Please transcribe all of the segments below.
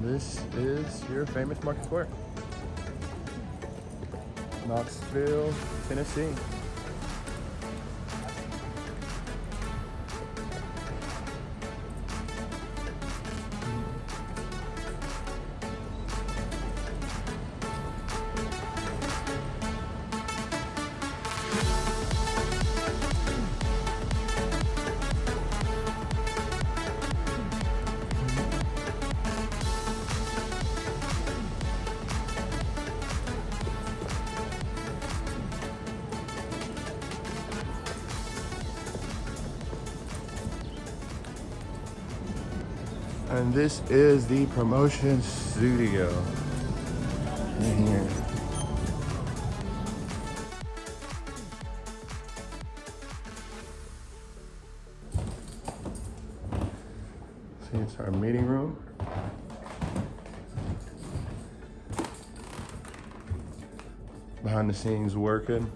This is your famous market square. Knoxville, Tennessee. And this is the promotion studio in here. See, it's our meeting room. Behind the scenes working.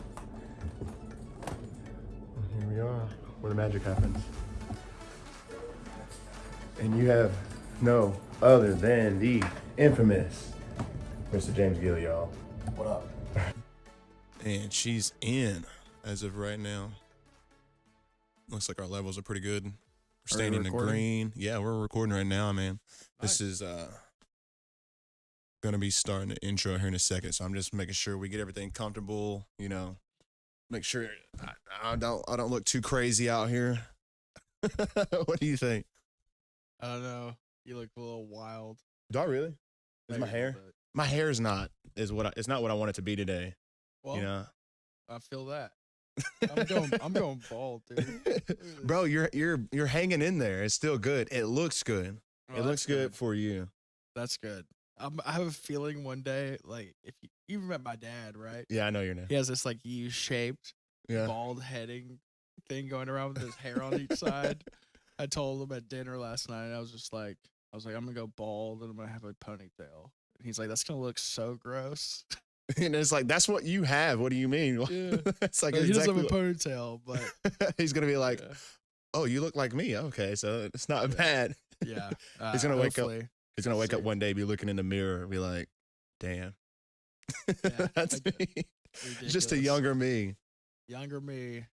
And here we are, where the magic happens. And you have no other than the infamous Mr. James Gilley, y'all. What up? And she's in as of right now. Looks like our levels are pretty good. We're staying in the green. Yeah, we're recording right now, man. Nice. This is gonna be starting the intro here in a second, so I'm just making sure we get everything comfortable. You know, make sure I don't look too crazy out here. What do you think? I don't know. You look a little wild. Do I really? Is my hair? My hair is not. It's not what I want it to be today. Well, you know. I feel that. I'm going bald, dude. Bro, you're hanging in there. It's still good. It looks good. Oh, it looks good for you. That's good. I have a feeling one day, like if you met my dad, right? Yeah, I know your name. He has this like U-shaped, bald heading thing going around with his hair on each side. I told him at dinner last night, I was like, I'm gonna go bald and I'm gonna have a ponytail. And he's like, that's gonna look so gross. And it's like, that's what you have. What do you mean? Yeah. It's like, he doesn't have a ponytail, but he's gonna be like, oh, you look like me. Okay, so it's not bad. Yeah. He's gonna wake up. He's gonna wake up one day, be looking in the mirror, and be like, damn. Yeah, That's me. Just a younger me. Younger me.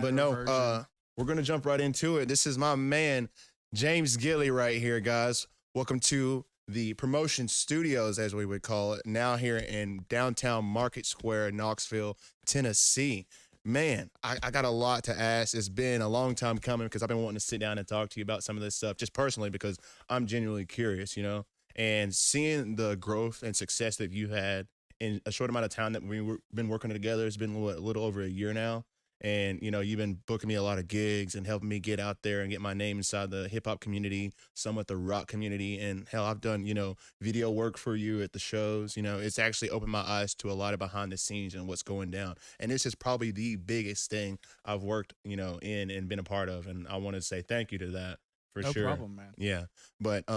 But no, we're gonna jump right into it. This is my man, James Gilley, right here, guys. Welcome to the promotion studios, as we would call it, now here in downtown Market Square, Knoxville, Tennessee. Man, I got a lot to ask. It's been a long time coming because I've been wanting to sit down and talk to you about some of this stuff, just personally, because I'm genuinely curious, you know, and seeing the growth and success that you had in a short amount of time that we've been working together. It's been a little over a year now. And, you know, you've been booking me a lot of gigs and helping me get out there and get my name inside the hip hop community, somewhat the rock community. And hell, I've done, you know, video work for you at the shows. You know, it's actually opened my eyes to a lot of behind the scenes and what's going down. And this is probably the biggest thing I've worked, you know, in and been a part of. And I want to say thank you to that for sure. No problem, man. Yeah. But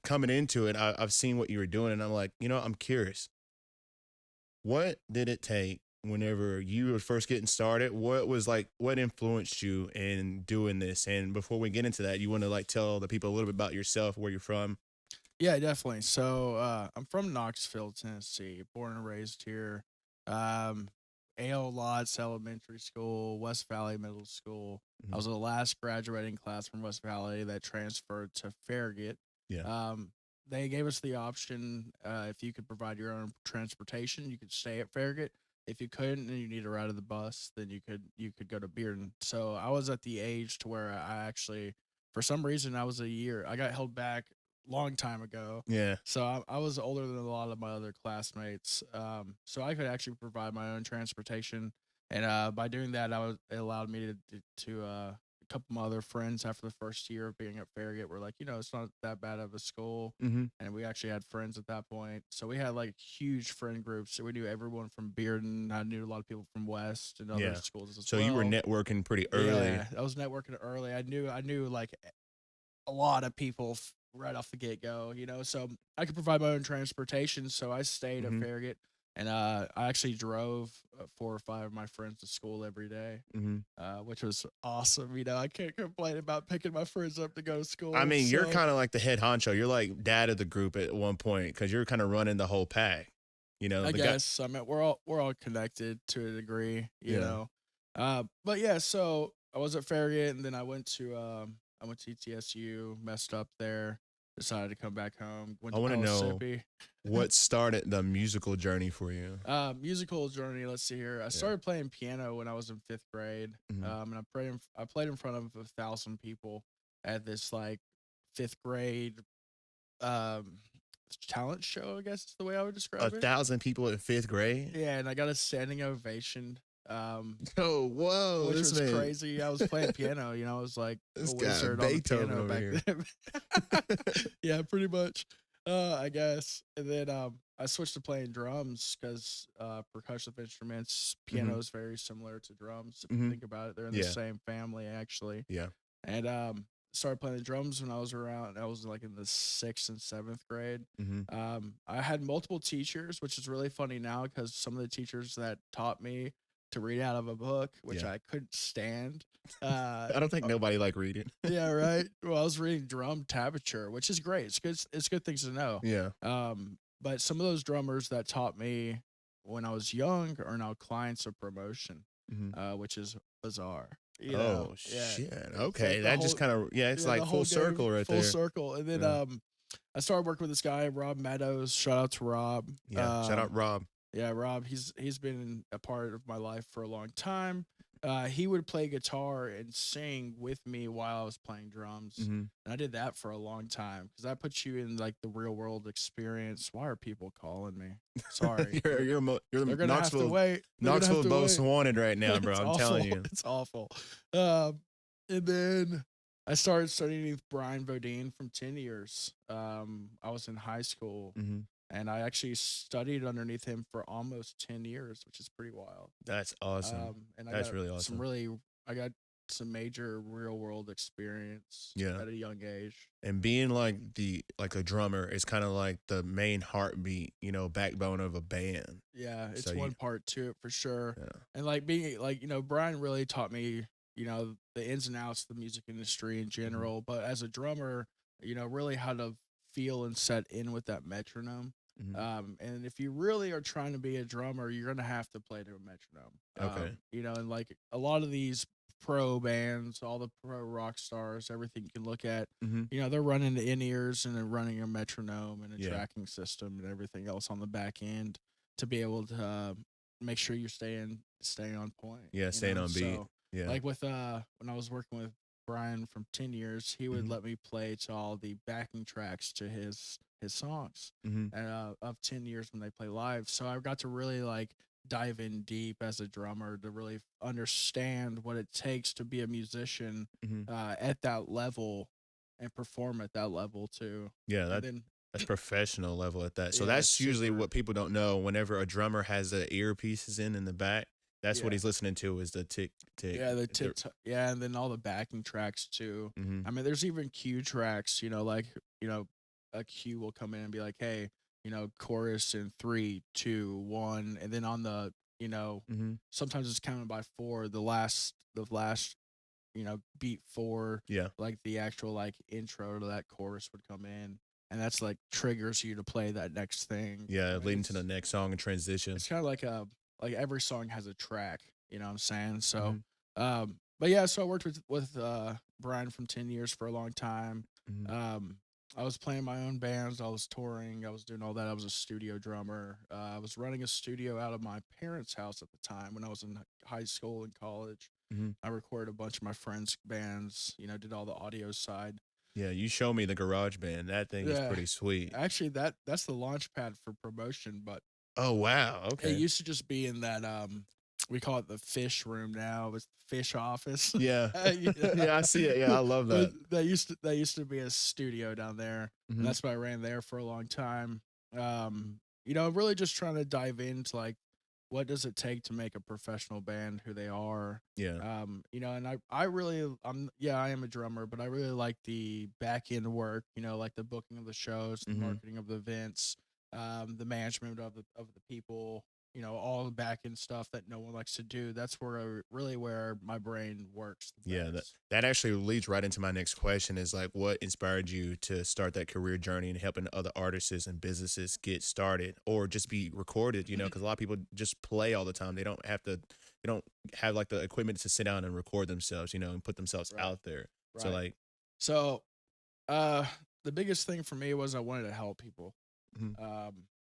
coming into it, I've seen what you were doing and I'm like, you know, I'm curious. What did it take? Whenever you were first getting started, what influenced you in doing this? And before we get into that, you want to like tell the people a little bit about yourself, where you're from? Yeah, definitely. So I'm from Knoxville, Tennessee, born and raised here. A.L. Lotz Elementary School, West Valley Middle School. I was the last graduating class from West Valley that transferred to Farragut. Yeah. They gave us the option, if you could provide your own transportation, you could stay at Farragut. If you couldn't and you need a ride of the bus, then you could go to Bearden. So I was at the age to where I actually, for some reason, I got held back long time ago. Yeah. So I was older than a lot of my other classmates. So I could actually provide my own transportation. And by doing that, it allowed me to a couple of my other friends after the first year of being at Farragut were like, you know, it's not that bad of a school. Mm-hmm. And we actually had friends at that point. So we had like huge friend groups. So we knew everyone from Bearden. I knew a lot of people from West and other schools as well. So you were networking pretty early. Yeah, I was networking early. I knew like a lot of people right off the get-go, you know. So I could provide my own transportation. So I stayed at Farragut. And I actually drove 4 or 5 of my friends to school every day, which was awesome. You know, I can't complain about picking my friends up to go to school. I mean, you're so- kind of like the head honcho. You're like dad of the group at one point because you're kind of running the whole pack. You know, I the guess. I mean, we're all connected to a degree, you Yeah. know. But yeah, so I was at Farragut, and then I went to ETSU, messed up there, decided to come back home. Went I to want to know Mississippi. what started the musical journey for you. Musical journey. Let's see here. I started playing piano when I was in 5th grade, Mhm. and I played in front of 1,000 people at this like 5th grade um talent show. I guess is the way I would describe it. 1,000 people in 5th grade. Yeah, and I got a standing ovation. Oh, whoa, Which this was man, crazy. I was playing piano, you know, I was like this a guy wizard Beethoven on the over piano here. back then. Yeah, pretty much. I guess. And then I switched to playing drums because percussive instruments, piano is very similar to drums. If you Mhm. think about it, they're in the Yeah. same family actually. Yeah. And started playing the drums when I was like in the 6th and 7th grade. Mm-hmm. I had multiple teachers, which is really funny now because some of the teachers that taught me to read out of a book, which Yeah. I couldn't stand. I don't think nobody like reading. Yeah, right. Well, I was reading drum tablature, which is great. It's good. It's good things to know. Yeah. But some of those drummers that taught me when I was young are now clients of promotion, which is bizarre. You know? Oh Yeah. shit. It's Okay, like that just kind of it's like the full whole circle game, right full there. circle. And then Yeah. I started working with this guy, Rob Meadows. Shout out to Rob. Yeah. Shout out Rob. Yeah, Rob. He's been a part of my life for a long time. He would play guitar and sing with me while I was playing drums, and I did that for a long time because that puts you in like the real world experience. Why are people calling me? Sorry, you're they're gonna have to Knoxville. wait. They're gonna have Knoxville to most wait. wanted right now, bro. It's I'm awful. telling you. It's awful. And then I started studying with Brian Bodine from 10 years. I was in high school. And I actually studied underneath him for almost 10 years, which is pretty wild. That's awesome. And I That's got really awesome. I got some major real world experience at a young age. And being like a drummer is kind of like the main heartbeat, you know, backbone of a band. Yeah, it's So one part to it for sure. Yeah. And like being like, you know, Brian really taught me, you know, the ins and outs of the music industry in general, but as a drummer, you know, really how to feel and set in with that metronome. And if you really are trying to be a drummer, you're gonna have to play to a metronome. Okay. You know, and like a lot of these pro bands, all the pro rock stars, everything you can look at, you know, they're running the in-ears and they're running a metronome and a tracking system and everything else on the back end to be able to make sure you're staying on point. Yeah, staying on beat. So, Yeah. like with when I was working with Brian from 10 years, he would let me play to all the backing tracks to his songs and of 10 years when they play live. So I got to really like dive in deep as a drummer to really understand what it takes to be a musician at that level and perform at that level too. Yeah, that's professional level at that. So that's usually what people don't know. Whenever a drummer has the earpieces in the back, that's what he's listening to is the tick tick. Yeah, the tick. Yeah, and then all the backing tracks too. I mean, there's even cue tracks. You know, like a cue will come in and be like, "Hey, you know, chorus in 3, 2, 1," and then on the sometimes it's counted by 4. The last beat 4. Yeah, like the actual like intro to that chorus would come in, and that's like triggers you to play that next thing. Yeah, leading to the next song and transition. It's kind of like every song has a track, you know what I'm saying? So, but yeah, so I worked with Brian from 10 years for a long time. I was playing my own bands. I was touring. I was doing all that. I was a studio drummer. I was running a studio out of my parents' house at the time when I was in high school and college. I recorded a bunch of my friends' bands, you know, did all the audio side. Yeah, you show me the garage band. That thing is pretty sweet. Actually, that's the launch pad for promotion, but oh wow, okay. It used to just be in that we call it the fish room now. It's the fish office. Yeah. Yeah, I see it. Yeah, I love that. That used to be a studio down there. And that's why I ran there for a long time. You know, really just trying to dive into like what does it take to make a professional band who they are. Yeah. You know, and I am a drummer, but I really like the back end work, you know, like the booking of the shows, the marketing of the events, the management of the people, you know, all the back end stuff that no one likes to do. That's where my brain works the Yeah, best. that actually leads right into my next question is like what inspired you to start that career journey and helping other artists and businesses get started or just be recorded, you know, because a lot of people just play all the time. They don't have like the equipment to sit down and record themselves, you know, and put themselves Right. out there. So Right. like, So, the biggest thing for me was I wanted to help people. mhm,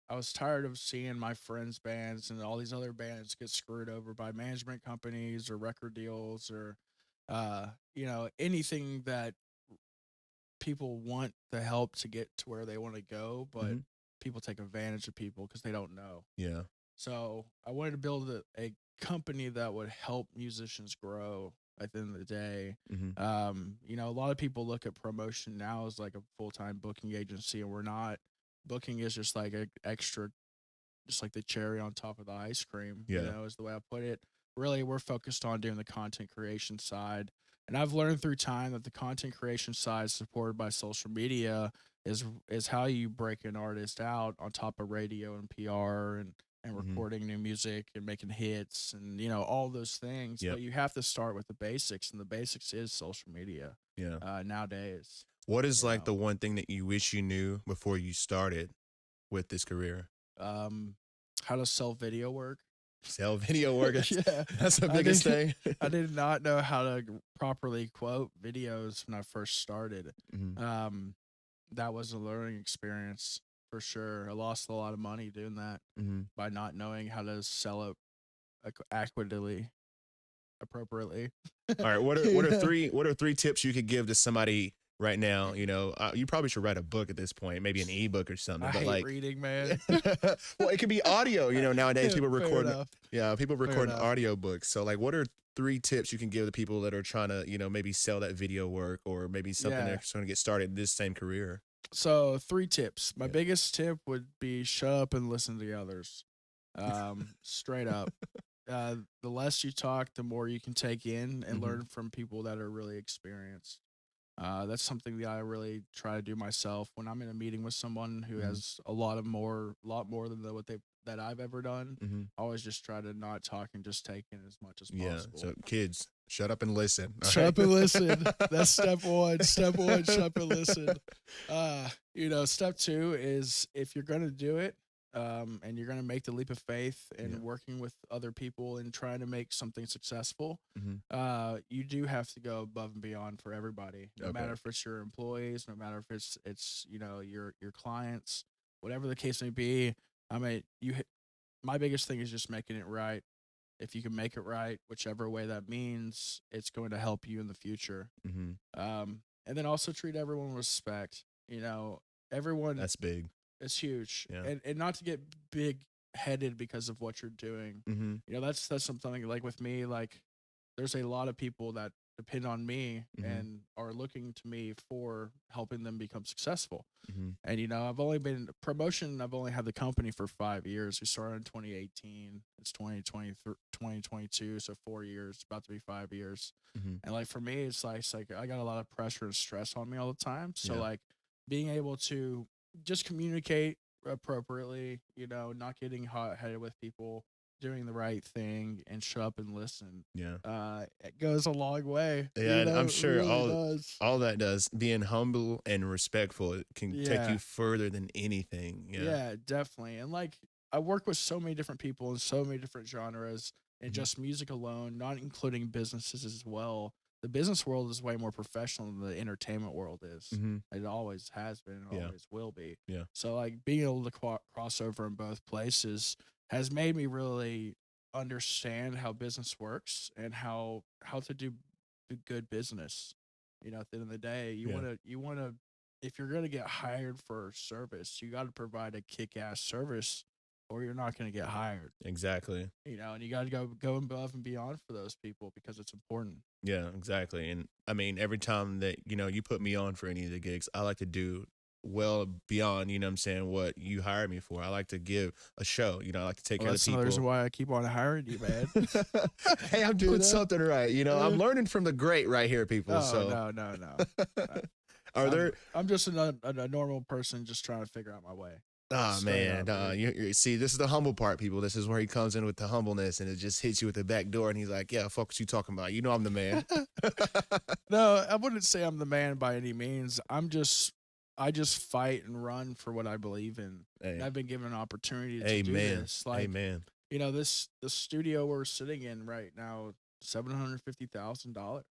I was tired of seeing my friends' bands and all these other bands get screwed over by management companies or record deals or, you know, anything that people want the help to get to where they want to go, but mhm, people take advantage of people because they don't know. yeah, So I wanted to build a company that would help musicians grow at the end of the day. mhm, You know, a lot of people look at promotion now as like a full-time booking agency, and we're not. Booking is just like a extra, just like the cherry on top of the ice cream, you yeah, know, is the way I put it. Really, we're focused on doing the content creation side. And I've learned through time that the content creation side supported by social media is how you break an artist out on top of radio and PR and mhm, recording new music and making hits and you know all those things. yep, But you have to start with the basics, and the basics is social media yeah. nowadays. What is You like know, the one thing that you wish you knew before you started with this career? um, how to sell video work. Sell video work. Yeah, That's the I biggest did. thing. I did not know how to properly quote videos when I first started. Mhm, Um, that was a learning experience for sure. I lost a lot of money doing that mhm. by not knowing how to sell it accurately, appropriately. All right. Yeah. What are three tips you could give to somebody right now? You know, you probably should write a book at this point, maybe an ebook or something. I But hate like, reading, man. well, it could be audio. You know, nowadays people Fair record. enough. Yeah, people Fair record enough. audio books. So like, what are three tips you can give the people that are trying to, you know, maybe sell that video work or maybe something they're Yeah. trying to get started in this same career? So three tips. My Yeah. biggest tip would be shut up and listen to the others. Straight up. The less you talk, the more you can take in and Hmm. learn from people that are really experienced. That's something that I really try to do myself when I'm in a meeting with someone who Hmm. has a lot more than what they that I've ever done. Hmm. I always just try to not talk and just take in as much as Yeah. possible. So kids, shut up and listen. All Shut right. up and listen. That's step one. Step one, shut up and listen. You know, step two is if you're gonna do it, and you're gonna make the leap of faith Yeah. and working with other people and trying to make something successful, Hmm. you do have to go above and beyond for everybody. No Okay. matter if it's your employees, no matter if it's you know your clients, whatever the case may be. I mean, my biggest thing is just making it right. If you can make it right, whichever way that means, it's going to help you in the future. Hmm. And then also treat everyone with respect. You know, everyone That's big. is huge, Yeah. and not to get big headed because of what you're doing. Hmm. You know, that's something like with me. Like, there's a lot of people that depend on me Hmm. and are looking to me for helping them become successful. Hmm. And you know, I've only been promotion. I've only had the company for 5 years. We started in 2018. It's 2022, so 4 years, about to be 5 years. Hmm. And like for me, it's like I got a lot of pressure and stress on me all the time. So Yeah. like being able to just communicate appropriately, you know, not getting hot headed with people, doing the right thing, and shut up and listen. Yeah. It goes a long way. Yeah, You and know, I'm it sure really does. all that does being humble and respectful it can take Yeah. you further than anything. Yeah. Yeah, definitely. And like I work with so many different people in so many different genres and Hmm. just music alone, not including businesses as well. The business world is way more professional than the entertainment world is. Hmm. It always has been and Yeah. always will be. Yeah. So like being able to cross over in both places has made me really understand how business works and how to do good business. You know, at the end of the day, Yeah. you want to if you're gonna get hired for service, you got to provide a kick-ass service, or you're not gonna get hired. Exactly. You know, and you got to go above and beyond for those people because it's important. Yeah, exactly. And I mean, every time that, you know, you put me on for any of the gigs, I like to do well beyond, you know what I'm saying, what you hired me for. I like to give a show, you know, I like to take Well, care of that's the another reason people. why I keep on hiring you, man. Hey, I'm You doing know? something right. You know, I'm learning from the great right here, people. Oh So no, no, no. Uh, are there I'm just a normal person just trying to figure out my way. Ah, Straight man. up, dude. You see, this is the humble part, people. This is where he comes in with the humbleness and it just hits you with the back door. And he's like, yeah, fuck what you talking about. You know I'm the man. No, I wouldn't say I'm the man by any means. I just fight and run for what I believe in. And Hey, I've been given an opportunity to do amen. this. Like, Amen. you know, the studio we're sitting in right now, $750,000.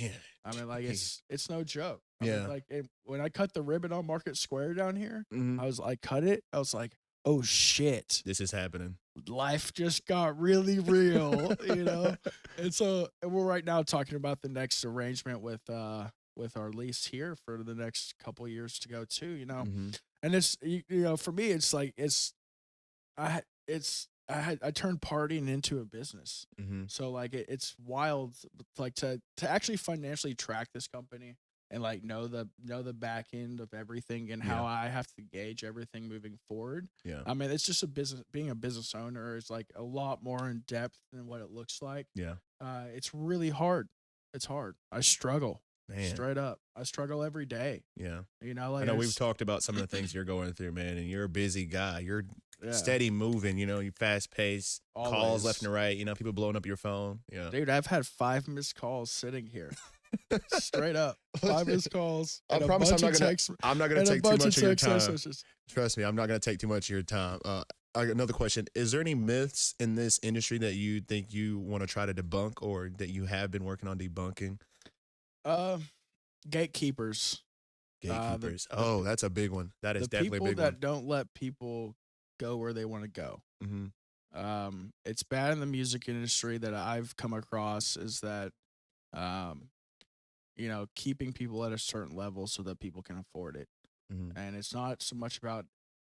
Man. I mean, like Jeez. it's no joke. I Yeah. mean, like when I cut the ribbon on Market Square down here, Mhm. I was like, cut it. I was like, oh shit, This is happening. life just got really real, you know. And so and we're right now talking about the next arrangement with our lease here for the next couple years to go too, you know. Mhm. And it's you know, for me, it's like I turned partying into a business. Mhm. So like it's wild, like to actually financially track this company and like know the back end of everything and how Yeah. I have to gauge everything moving forward. Yeah. I mean, it's just a business. Being a business owner is like a lot more in depth than what it looks like. Yeah. It's really hard. It's hard. I struggle Man. straight up. I struggle every day. Yeah. You know, I like know we've talked about some of the things you're going through, man, and you're a busy guy. You're yeah, steady moving, you know, you fast paced, calls left always. and right, you know, people blowing up your phone. Yeah. Dude, I've had 5 missed calls sitting here. Straight up. 5 missed calls. I And a promise bunch of I'm not gonna and a take too bunch much of your text time. messages. Trust me, I'm not gonna take too much of your time. Another question: is there any myths in this industry that you think you want to try to debunk, or that you have been working on debunking? Uh, Gatekeepers. Gatekeepers. The Oh, that's a big one. That is the definitely a people big that one. don't let people go where they want to go. Mm-hmm. It's bad in the music industry that I've come across is that, um, you know, keeping people at a certain level so that people can afford it. Mm-hmm. And it's not so much about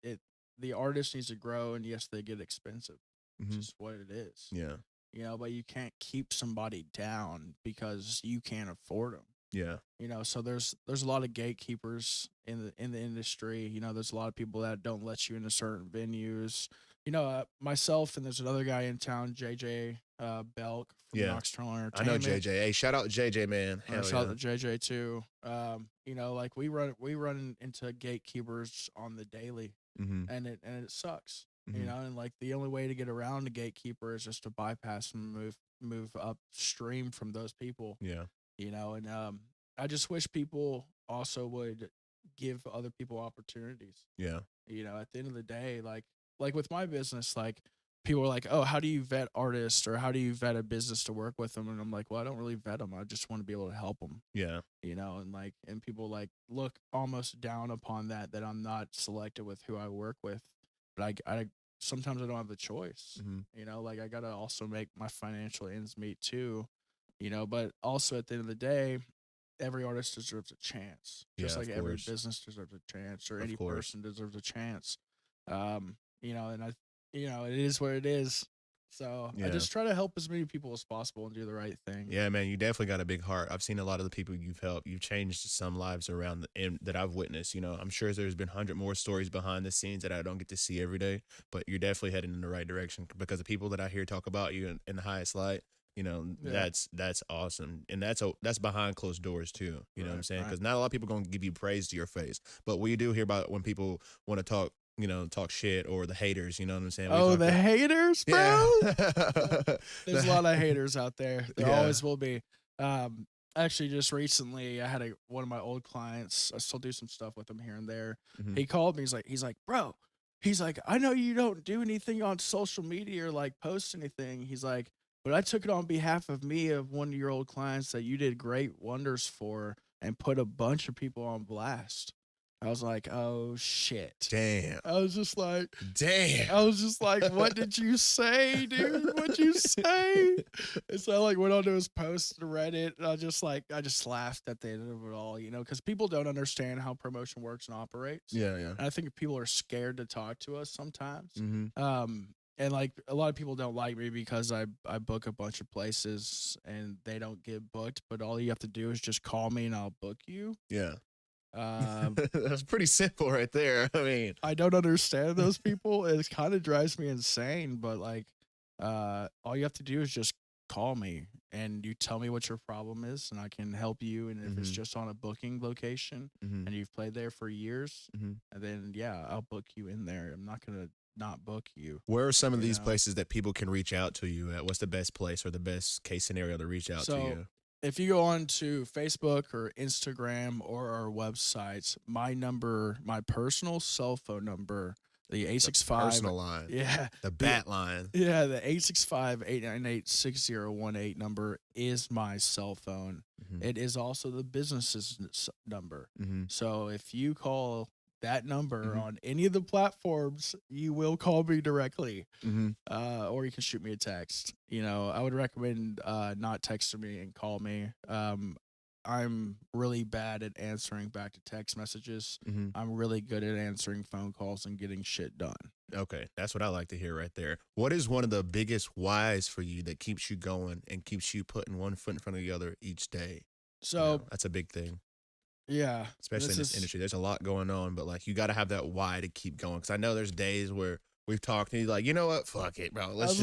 it. The artist needs to grow, and yes, they get expensive. It's Mm-hmm. just what it is. Yeah. You know, but you can't keep somebody down because you can't afford them. Yeah. You know, so there's a lot of gatekeepers in the industry. You know, there's a lot of people that don't let you into certain venues. You know, myself and there's another guy in town, JJ Belk from Yeah. Knoxville I know Entertainment. JJ. Hey, shout out JJ, man. Hell Shout yeah. out to JJ too. You know, like we run into gatekeepers on the daily, Mm-hmm. and it sucks. You Mm-hmm. know, and like the only way to get around a gatekeeper is just to bypass and move upstream from those people. Yeah. You know, and I just wish people also would give other people opportunities. Yeah. You know, at the end of the day, like with my business, like people are like, oh, how do you vet artists or how do you vet a business to work with them? And I'm like, well, I don't really vet them. I just want to be able to help them. Yeah. You know, and like, and people like look almost down upon that I'm not selective with who I work with, but I sometimes I don't have the choice. Mm-hmm. You know, like I gotta also make my financial ends meet too. You know, but also at the end of the day, every artist deserves a chance, just Yeah, like of every course. business deserves a chance, or Of any course. person deserves a chance. You know, and you know, it is what it is. So I Yeah. just try to help as many people as possible and do the right thing. Yeah, man, you definitely got a big heart. I've seen a lot of the people you've helped. You've changed some lives around and that I've witnessed. You know, I'm sure there's been 100 more stories behind the scenes that I don't get to see every day, but you're definitely heading in the right direction because the people that I hear talk about you in the highest light, you know, Yeah. that's awesome. And that's behind closed doors too. You know what I'm Right, saying? right. Because not a lot of people going to give you praise to your face, but we do hear about when people want to talk, you know, talk shit or the haters, you know what I'm saying? We Oh, talk the to- haters, bro. Yeah. There's a lot of haters out there. There Yeah. always will be. Actually, just recently, I had one of my old clients. I still do some stuff with him here and there. Mhm. He called me. He's like, bro. He's like, I know you don't do anything on social media or like post anything. He's like, but I took it on behalf of me, of one of your old clients that you did great wonders for, and put a bunch of people on blast. I was like, oh shit. Damn. I was just like, Damn. what did you say, dude? What'd you say? And so I like went onto his post and read it, and I just laughed at the end of it all, you know, because people don't understand how promotion works and operates. Yeah, yeah. And I think people are scared to talk to us sometimes. Mm-hmm. And like a lot of people don't like me because I book a bunch of places and they don't get booked, but all you have to do is just call me and I'll book you. Yeah. Um, That's pretty simple right there. I mean, I don't understand those people. It kind of drives me insane, but like, all you have to do is just call me and you tell me what your problem is, and I can help you. And if it's just on a booking location and you've played there for years, and then yeah, I'll book you in there. I'm not gonna not book you. Where are some of you these know? places that people can reach out to you at? What's the best place or the best case scenario to reach out to you? If you go on to Facebook or Instagram or our websites, my personal cell phone number, the 865 Personal line. yeah, The bat line. yeah, the 865-898-6018 number is my cell phone. It is also the business's number. So if you call that number on any of the platforms, you will call me directly, or you can shoot me a text. I would recommend not texting me and call me. I'm really bad at answering back to text messages. I'm really good at answering phone calls and getting shit done. Okay, that's what I like to hear right there. What is one of the biggest whys for you that keeps you going and keeps you putting one foot in front of the other each day? So that's a big thing. Yeah, especially in this industry. There's a lot going on, but like you got to have that why to keep going. Because I know there's days where we've talked and you're like, you know what, fuck it, bro. Let's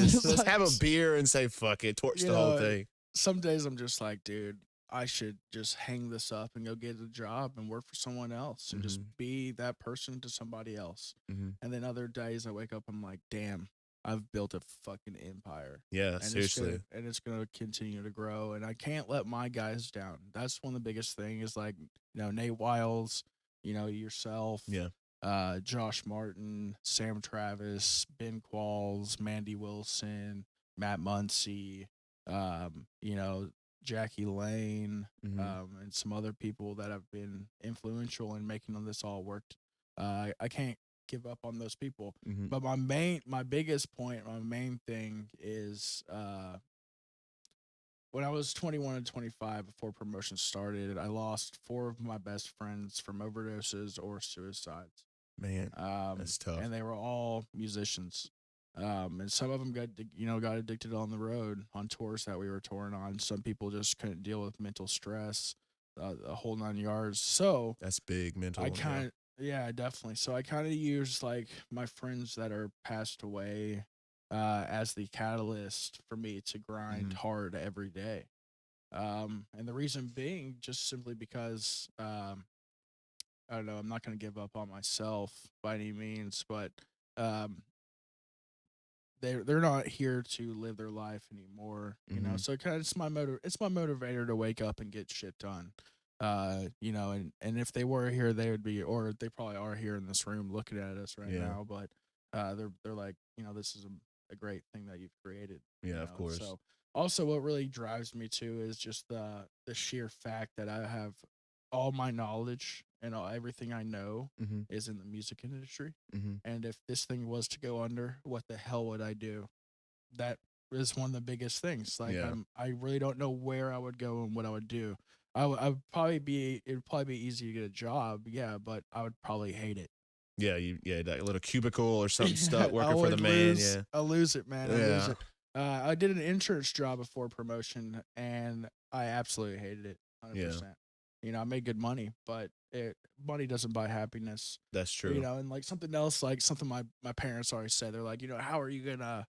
have a beer and say fuck it, torch the whole thing. Some days I'm just like, dude, I should just hang this up and go get a job and work for someone else and just be that person to somebody else. And then other days I wake up, I'm like, damn, I've built a fucking empire. Yeah, and seriously. It's gonna continue to grow, and I can't let my guys down. That's one of the biggest things. Is like, Nate Wiles, yourself, Josh Martin, Sam Travis, Ben Qualls, Mandy Wilson, Matt Muncy, Jackie Lane, and some other people that have been influential in making this all work. I can't give up on those people. But my main thing is when I was 21 and 25 before promotion started, I lost 4 of my best friends from overdoses or suicides. Man, that's tough. And they were all musicians. And some of them got addicted on the road on tours that we were touring on. Some people just couldn't deal with mental stress, the whole 9 yards. So that's big mental. Yeah, definitely. So I kind of use like my friends that are passed away as the catalyst for me to grind hard every day. And the reason being just simply because I don't know, I'm not going to give up on myself by any means, but they're not here to live their life anymore, So it's my motivator to wake up and get shit done. And if they were here, they would be, or they probably are here in this room looking at us right now. But they're like, this is a great thing that you've created. Yeah, of course. So also, what really drives me too is just the sheer fact that I have all my knowledge and everything I know is in the music industry. And if this thing was to go under, what the hell would I do? That is one of the biggest things. Like I really don't know where I would go and what I would do. I would probably be, it would probably be easy to get a job, but I would probably hate it. Yeah, that little cubicle or something stuck working for the man. I'll lose it, man. I lose it. I did an insurance job before promotion, and I absolutely hated it. 100%. I made good money, but money doesn't buy happiness. That's true. And like something else, like something my parents always said, they're like, how are you gonna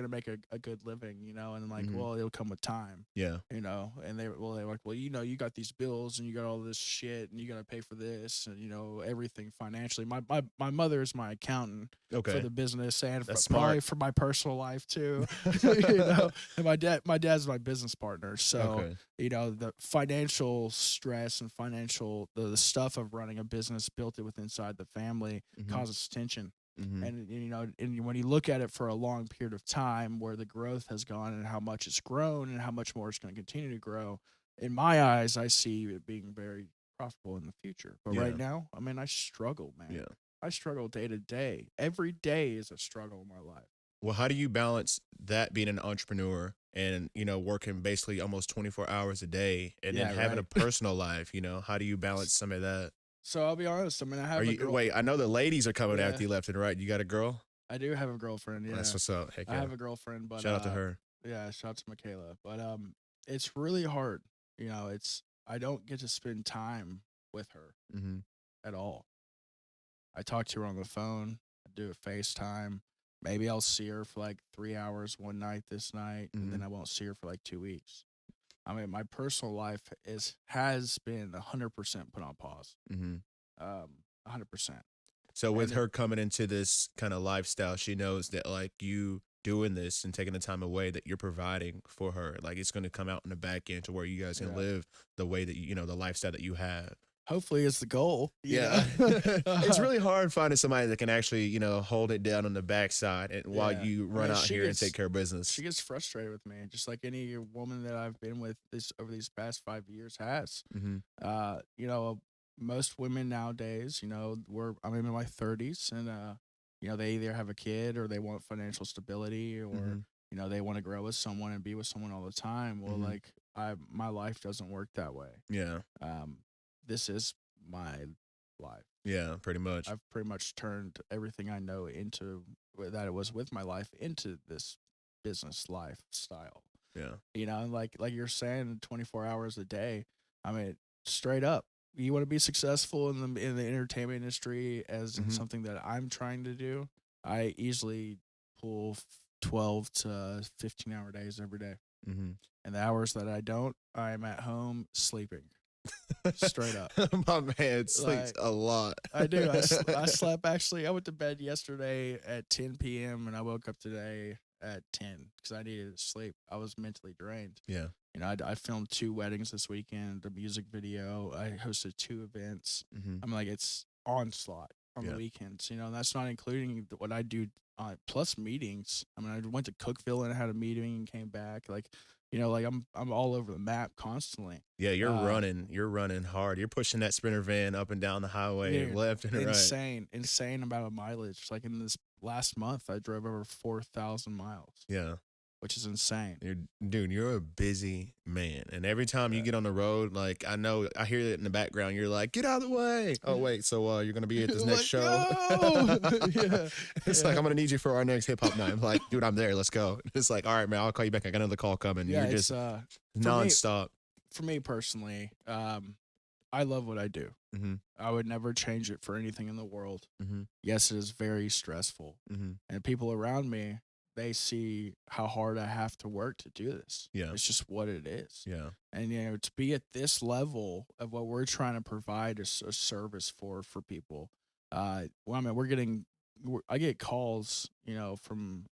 make a good living, and I'm like, well, it'll come with time. Yeah. And they're like, well, you got these bills and you got all this shit and you got to pay for this and everything financially. My mother is my accountant for the business and probably for my personal life too. And my dad's my business partner. So the financial stress and the stuff of running a business built it with inside the family causes tension. And and when you look at it for a long period of time, where the growth has gone and how much it's grown and how much more it's going to continue to grow, in my eyes, I see it being very profitable in the future. But right now, I struggle, man. Yeah, I struggle day to day. Every day is a struggle in my life. Well, how do you balance that being an entrepreneur and working basically almost 24 hours a day and then having a personal life? How do you balance some of that? So I'll be honest. I have a girl. Wait, I know the ladies are coming after you left and right. You got a girl? I do have a girlfriend. Yeah, that's what's up. Heck yeah. I have a girlfriend, but shout out to her. Yeah, shout out to Michaela. But it's really hard. I don't get to spend time with her at all. I talk to her on the phone. I do a FaceTime. maybe I'll see her for like 3 hours one night this night, and then I won't see her for like 2 weeks. I mean, my personal life has been 100% put on pause. 100%. So with her coming into this kind of lifestyle, she knows that like you doing this and taking the time away that you're providing for her, like it's going to come out in the back end to where you guys can live the way that you know the lifestyle that you have. Hopefully, it's the goal. It's really hard finding somebody that can actually you know hold it down on the backside and while you run out here and take care of business. She gets frustrated with me, just like any woman that I've been with over these past 5 years has. You know, most women nowadays, you know, I'm in my 30s, and you know, they either have a kid or they want financial stability, or you know, they want to grow with someone and be with someone all the time. Well, like my life doesn't work that way. Yeah. This is my life. Yeah, pretty much. I've pretty much turned everything I know into that it was with my life into this business lifestyle. Yeah. You know, and like you're saying, 24 hours a day. I mean, straight up, you want to be successful in the entertainment industry as in something that I'm trying to do. I easily pull 12 to 15-hour days every day. And the hours that I don't, I'm at home sleeping. Straight up. My man sleeps a lot. I do. I slept, actually. I went to bed yesterday at 10 p.m. and I woke up today at 10 because I needed to sleep. I was mentally drained. Yeah. You know, I filmed 2 weddings this weekend, a music video. I hosted 2 events. I'm like, it's onslaught on the weekends. You know, and that's not including what I do plus meetings. I mean, I went to Cookville and had a meeting and came back. Like, you know, like I'm all over the map constantly. Yeah, you're running hard. You're pushing that Sprinter van up and down the highway, left and right. Insane amount of mileage. Like in this last month, I drove over 4,000 miles. Yeah, which is insane. You're a busy man, and every time you get on the road, like I hear it in the background. You're like, get out of the way. Oh wait, so you're gonna be at this next show? No! It's like I'm gonna need you for our next hip hop night. I'm like, dude, I'm there. Let's go. It's like, all right, man, I'll call you back. I got another call coming. Yeah, you're just nonstop. For me personally, I love what I do. I would never change it for anything in the world. Yes, it is very stressful, and people around me, they see how hard I have to work to do this. Yeah. It's just what it is. Yeah. And, you know, to be at this level of what we're trying to provide a service for people. Well, I mean, I get calls, you know,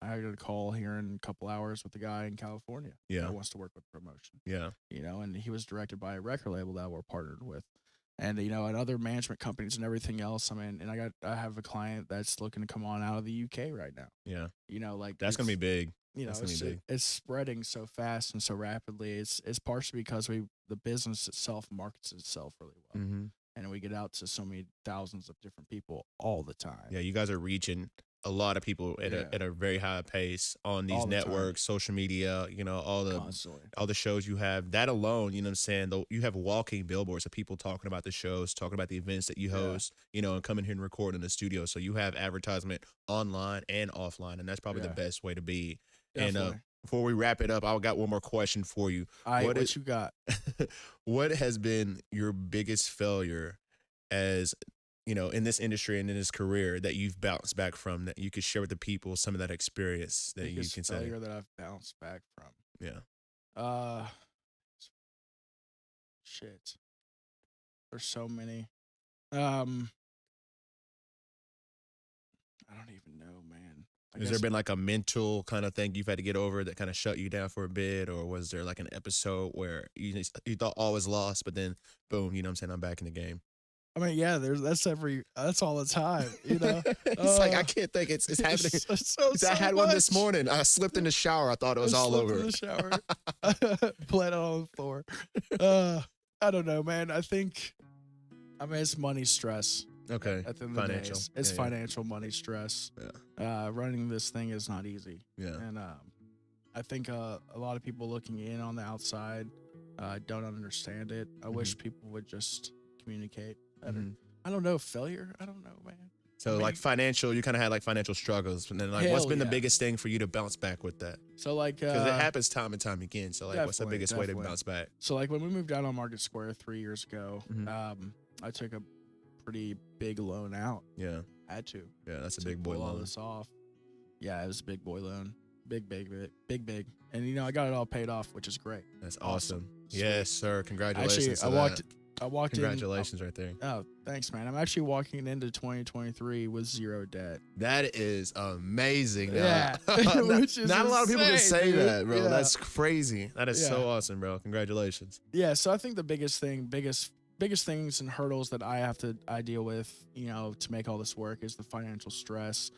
I got a call here in a couple hours with a guy in California. Yeah. That wants to work with promotion. Yeah. You know, and he was directed by a record label that we're partnered with. And, you know, and other management companies and everything else. I mean, and I have a client that's looking to come on out of the UK right now. Yeah. You know, like that's going to be big. You know, it's spreading so fast and so rapidly. It's partially because the business itself markets itself really well. And we get out to so many thousands of different people all the time. Yeah, you guys are reaching a lot of people at a very high pace on these networks, social media, you know, all the shows you have. That alone, you know what I'm saying? You have walking billboards of people talking about the shows, talking about the events that you host, you know, and coming here and record in the studio. So you have advertisement online and offline, and that's probably the best way to be. Definitely. And before we wrap it up, I got one more question for you. All right, what you got? What has been your biggest failure as, you know, in this industry and in this career that you've bounced back from, that you could share with the people some of that experience that you can say? Failure that I've bounced back from. Yeah. Shit. There's so many. I don't even know, man. Has there been like a mental kind of thing you've had to get over that kind of shut you down for a bit, or was there like an episode where you thought all was lost, but then boom, you know what I'm saying, I'm back in the game? I mean, yeah, that's all the time, you know. It's like I can't think it's happening. I had one this morning. I slipped in the shower. I thought it was all over. In the shower, bled on the floor. I don't know, man. I mean, it's money stress. Okay. At the end of the day, it's financial money stress. Yeah. Running this thing is not easy. Yeah. And I think a lot of people looking in on the outside don't understand it. I wish people would just communicate better. I don't know, failure. I don't know, man. So I mean, like financial, you kind of had like financial struggles, and then like, what's been the biggest thing for you to bounce back with that? So like, because it happens time and time again. So like, what's the biggest way to bounce back? So like when we moved out on Market Square 3 years ago, I took a pretty big loan out. Yeah. Had to. Yeah, that's a big boy loan. Pull all this off. Yeah, it was a big boy loan. Big. And I got it all paid off, which is great. That's awesome. Sweet. Yes, sir. Congratulations. Actually, I walked Congratulations right there. Oh, thanks, man. I'm actually walking into 2023 with zero debt. That is amazing. Yeah. Not a lot of people can say dude. that, bro. Yeah. That's crazy. That is so Yeah. awesome, bro. Congratulations. Yeah, so I think the biggest things and hurdles that I deal with, to make all this work is the financial stress.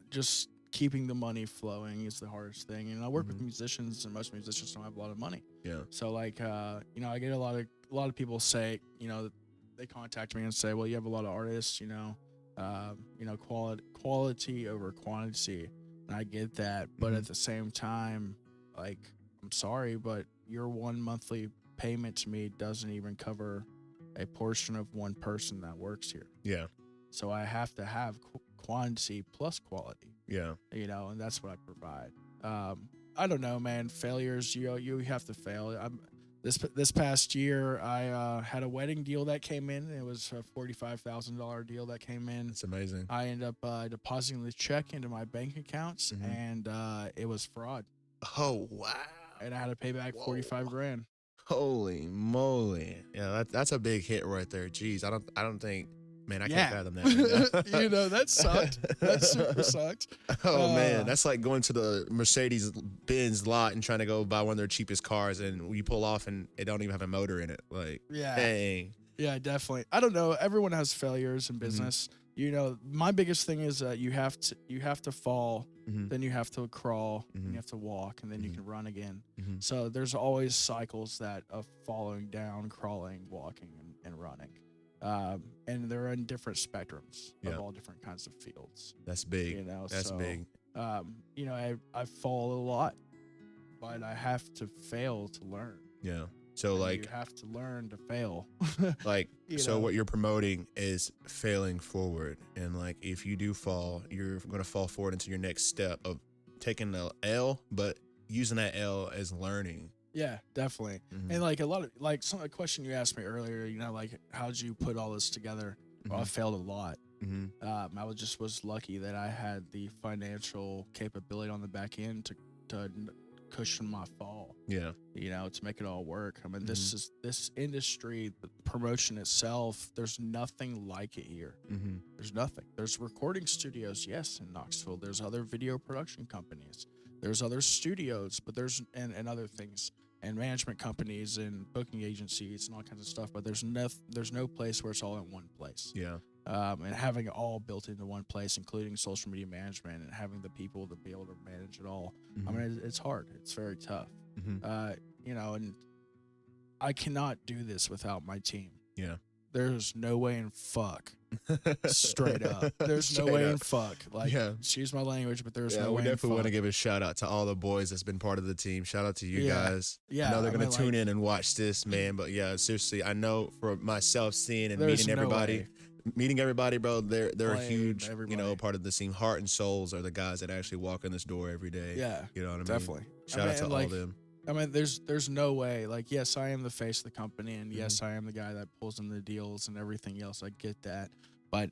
Just keeping the money flowing is the hardest thing. And I work with musicians, and most musicians don't have a lot of money. Yeah. So I get a lot of people say, they contact me and say, well, you have a lot of artists, quality over quantity. And I get that, but at the same time, I'm sorry, but your one monthly payment to me doesn't even cover a portion of one person that works here. Yeah. So I have to have quantity plus quality. Yeah. And that's what I provide. I don't know, man. Failures, you have to fail. This past year, I had a wedding deal that came in. It was a $45,000 deal that came in. It's amazing. I ended up depositing the check into my bank accounts, and it was fraud. Oh wow! And I had to pay back $45,000. Holy moly! Yeah, that's a big hit right there. Jeez, I don't think. Man, I can't fathom that. Right that sucked. That super sucked. Oh man, that's like going to the Mercedes-Benz lot and trying to go buy one of their cheapest cars, and you pull off and it don't even have a motor in it. Dang. Yeah, definitely. I don't know. Everyone has failures in business. My biggest thing is that you have to fall, then you have to crawl, and you have to walk, and then you can run again. So there's always cycles of falling down, crawling, walking, and running. And they're in different spectrums of all different kinds of fields. That's big. That's big. I fall a lot, but I have to fail to learn. Yeah. So and you have to learn to fail. What you're promoting is failing forward, and if you do fall, you're gonna fall forward into your next step of taking the L, but using that L as learning. Yeah, definitely. And a lot of a question you asked me earlier, how'd you put all this together? Well, I failed a lot. I was lucky that I had the financial capability on the back end to cushion my fall. Yeah. To make it all work. I mean, this industry, the promotion itself, there's nothing like it here. There's nothing. There's recording studios, yes, in Knoxville. There's other video production companies. There's other studios, but there's other things, and management companies and booking agencies and all kinds of stuff. But there's no place where it's all in one place. Yeah. And having it all built into one place, including social media management and having the people to be able to manage it all. I mean, it's hard. It's very tough. And I cannot do this without my team. Yeah. There's no way in fuck. Straight up. There's no way in fuck. Excuse my language, but there's no way in fuck. We definitely want to give a shout out to all the boys that's been part of the team. Shout out to you guys. Yeah. I know they're going to tune in and watch this, man. But yeah, seriously, I know for myself, seeing and meeting everybody, bro, they're a huge, part of the scene. Heart and Souls are the guys that actually walk in this door every day. Yeah. You know what I mean? Definitely. Shout out to all of them. I mean, there's no way. Yes, I am the face of the company, and yes, I am the guy that pulls in the deals and everything else. I get that, but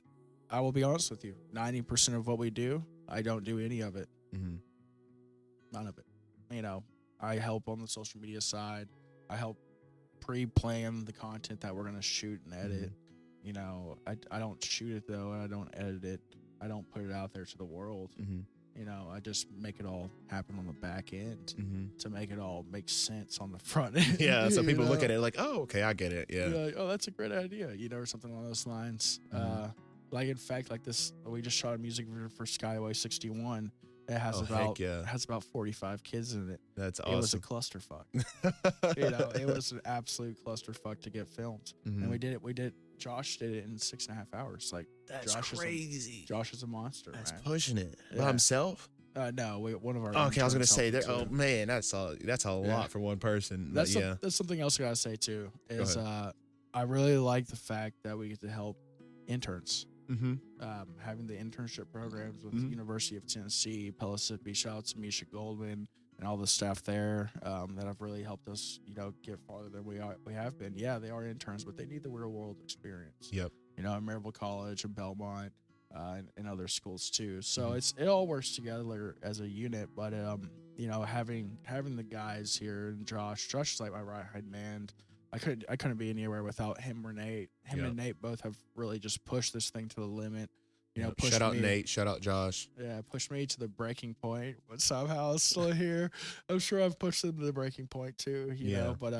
I will be honest with you: 90% of what we do, I don't do any of it. None of it. I help on the social media side. I help pre-plan the content that we're gonna shoot and edit. I don't shoot it though. I don't edit it. I don't put it out there to the world. I just make it all happen on the back end to make it all make sense on the front end. Yeah, so people look at it like, oh, okay, I get it. Yeah. Oh, that's a great idea, or something along those lines. In fact, this, we just shot a music video for Skyway 61. It has about 45 kids in it. That's awesome. It was a clusterfuck. It was an absolute clusterfuck to get filmed. And we did it. Josh did it in 6.5 hours. That's crazy. Josh is a monster. That's man. pushing it by himself. No, one of our. Okay, I was gonna say that. Oh man, that's a lot for one person. That's something else I gotta say too. Is I really like the fact that we get to help interns. Having the internship programs with the University of Tennessee, Pellissippi. Shout out to Misha Goldman and all the staff there that have really helped us, get farther than we have been. Yeah, they are interns, but they need the real world experience. Yep. At Maryville College and Belmont, in other schools too. So it all works together as a unit. But you know, having the guys here and Josh is like my right hand man. I couldn't be anywhere without him or Nate. Him and Nate both have really just pushed this thing to the limit. You know, shout out Nate, shout out Josh. Yeah, pushed me to the breaking point, but somehow it's still here. I'm sure I've pushed them to the breaking point too. You know, but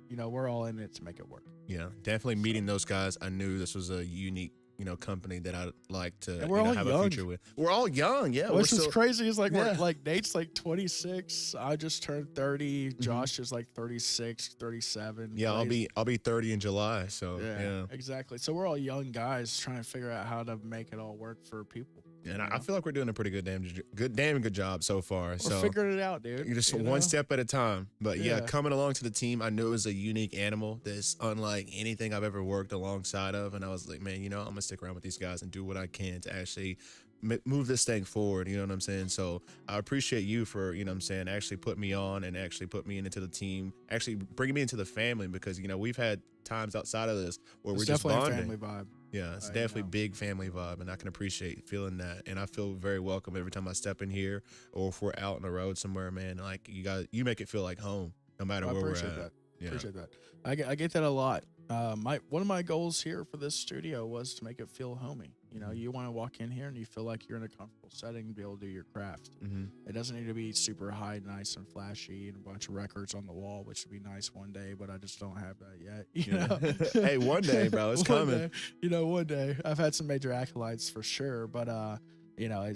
you know, we're all in it to make it work. Yeah, definitely meeting those guys. I knew this was a unique, you know, company that I'd like to have a future with. We're all young, yeah. Which is crazy. Is like we're like Nate's like 26. I just turned 30. Josh is like 36, 37. Yeah, I'll be 30 in July. So yeah, exactly. So we're all young guys trying to figure out how to make it all work for people. And I feel like we're doing a pretty good job so far. We're figuring it out, dude. You're just one step at a time. But yeah, coming along to the team, I knew it was a unique animal that's unlike anything I've ever worked alongside of. And I was like, man, you know, I'm gonna stick around with these guys and do what I can to actually move this thing forward. You know what I'm saying? So I appreciate you for, you know what I'm saying, actually put me on and actually put me into the team, actually bringing me into the family, because, you know, we've had times outside of this where we're just bonding. Definitely a family vibe. Yeah, it's definitely big family vibe, and I can appreciate feeling that. And I feel very welcome every time I step in here, or if we're out on the road somewhere, man. Like you make it feel like home, no matter where we're at. That. Yeah. Appreciate that. I get that a lot. One of my goals here for this studio was to make it feel homey. You know, you want to walk in here and you feel like you're in a comfortable setting to be able to do your craft. It doesn't need to be super high, nice and flashy, and a bunch of records on the wall, which would be nice one day, but I just don't have that yet. You know? Hey, one day, bro, it's coming. Day, you know, one day. I've had some major accolades for sure, but you know,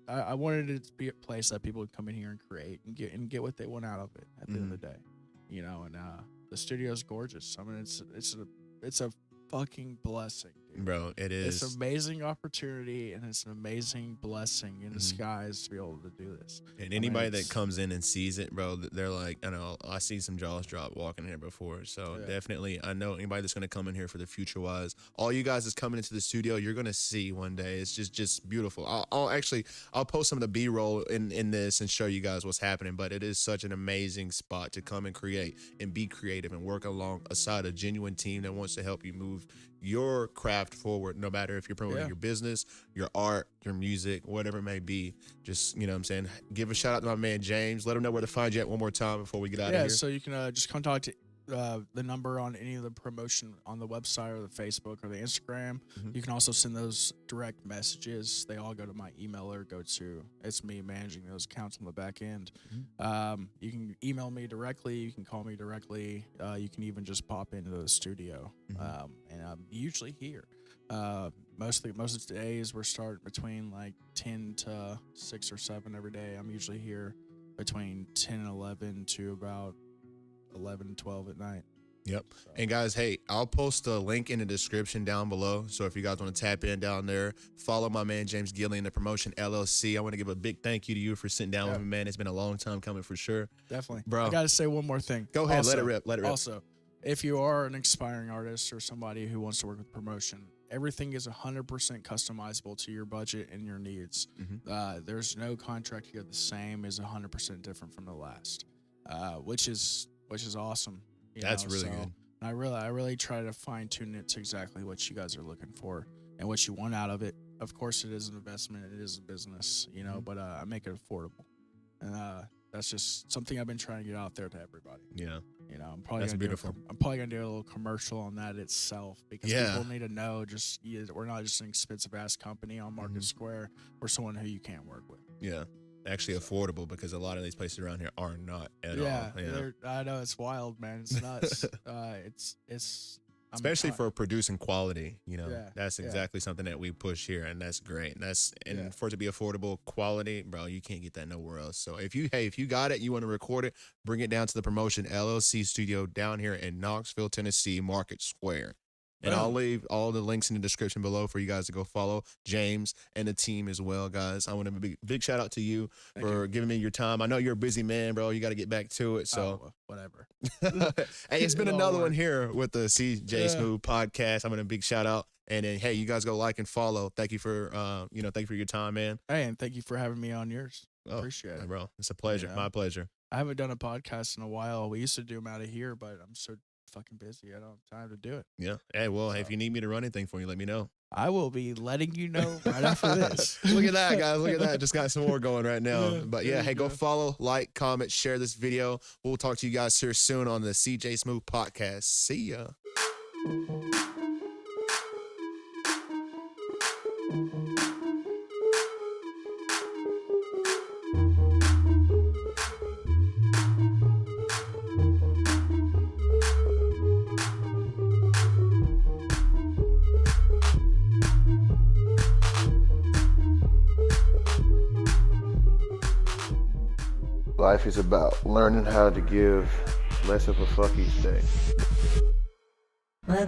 I wanted it to be a place that people would come in here and create and get what they want out of it at the end of the day. You know, and the studio's gorgeous. I mean, it's a fucking blessing, dude. Bro, it is. It's an amazing opportunity, and it's an amazing blessing in disguise to be able to do this. And anybody that comes in and sees it, bro, they're like, I know, I see some jaws drop walking in here before. So definitely, I know anybody that's going to come in here for the future wise, all you guys that's coming into the studio, you're going to see one day. It's just beautiful. I'll post some of the B-roll in this and show you guys what's happening, but it is such an amazing spot to come and create and be creative and work alongside a genuine team that wants to help you move your craft forward, no matter if you're promoting your business, your art, your music, whatever it may be. Just, you know what I'm saying, give a shout out to my man James. Let him know where to find you at one more time before we get out of here. Yeah, so you can just contact the number on any of the promotion on the website or the Facebook or the Instagram. You can also send those direct messages. They all go to my email or it's me managing those accounts on the back end. You can email me directly. You can call me directly. You can even just pop into the studio. And I'm usually here. Most of the days we're starting between like 10 to 6 or 7 every day. I'm usually here between 10 and 11 to about 11, 12 at night. Yep. So. And guys, hey, I'll post a link in the description down below. So if you guys want to tap in down there, follow my man James Gilley in the Promotion LLC. I want to give a big thank you to you for sitting down with me, man. It's been a long time coming for sure. Definitely. Bro. I got to say one more thing. Go ahead. Let it rip. Also, if you are an aspiring artist or somebody who wants to work with promotion, everything is 100% customizable to your budget and your needs. There's no contract here the same is 100% different from the last, which is awesome. That's really good. I really try to fine tune it to exactly what you guys are looking for and what you want out of it. Of course, it is an investment. It is a business, you know, but I make it affordable. And that's just something I've been trying to get out there to everybody. Yeah. You know, I'm probably gonna do a little commercial on that itself because people need to know we're not just an expensive ass company on Market Square. We're someone who you can't work with. Yeah. Actually affordable, because a lot of these places around here are not at all. Yeah. I know, it's wild, man. It's nuts. It's especially for producing quality, you know. That's exactly something that we push here, and that's great. And for it to be affordable quality, bro, you can't get that nowhere else. So if you got it, you want to record it, bring it down to the Promotion LLC studio down here in Knoxville, Tennessee, Market Square. And I'll leave all the links in the description below for you guys to go follow James and the team as well, guys. I want to big shout out to you for giving me your time. I know you're a busy man, bro. You got to get back to it. So whatever. Hey, it's been another one here with the CJSmooth podcast. I'm going to big shout out. And then, hey, you guys go like and follow. Thank you for, thank you for your time, man. Hey, and thank you for having me on yours. Appreciate it, bro. It's a pleasure. My pleasure. I haven't done a podcast in a while. We used to do them out of here, but I'm so fucking busy. I don't have time to do it. Yeah. Hey, well, if you need me to run anything for you, let me know. I will be letting you know right after this. Look at that, guys. Look at that. Just got some more going right now. Yeah, But there yeah, you hey, go go. follow, like, comment, share this video. We'll talk to you guys here soon on the CJSmooth podcast. See ya. Life is about learning how to give less of a fuck each day. Well,